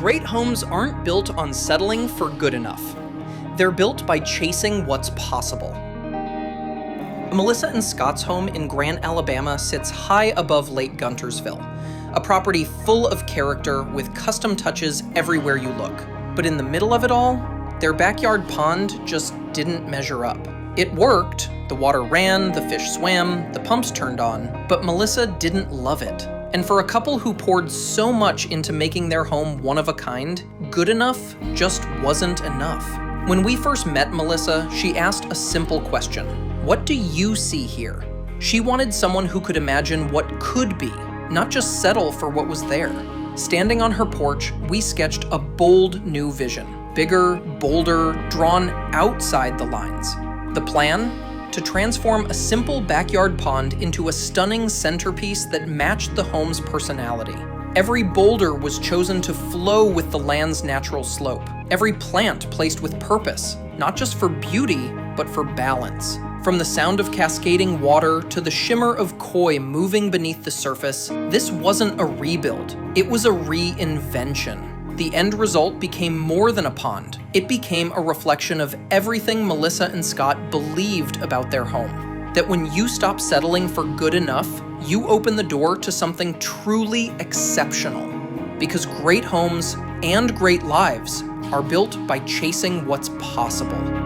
Great homes aren't built on settling for good enough. They're built by chasing what's possible. Melissa and Scott's home in Grant, Alabama sits high above Lake Guntersville, a property full of character with custom touches everywhere you look. But in the middle of it all, their backyard pond just didn't measure up. It worked, the water ran, the fish swam, the pumps turned on, but Melissa didn't love it. And for a couple who poured so much into making their home one of a kind, good enough just wasn't enough. When we first met Melissa, she asked a simple question. What do you see here? She wanted someone who could imagine what could be, not just settle for what was there. Standing on her porch, we sketched a bold new vision. Bigger, bolder, drawn outside the lines. The plan? To transform a simple backyard pond into a stunning centerpiece that matched the home's personality. Every boulder was chosen to flow with the land's natural slope. Every plant placed with purpose, not just for beauty, but for balance. From the sound of cascading water to the shimmer of koi moving beneath the surface, this wasn't a rebuild, it was a reinvention. The end result became more than a pond. It became a reflection of everything Melissa and Scott believed about their home. That when you stop settling for good enough, you open the door to something truly exceptional. Because great homes and great lives are built by chasing what's possible.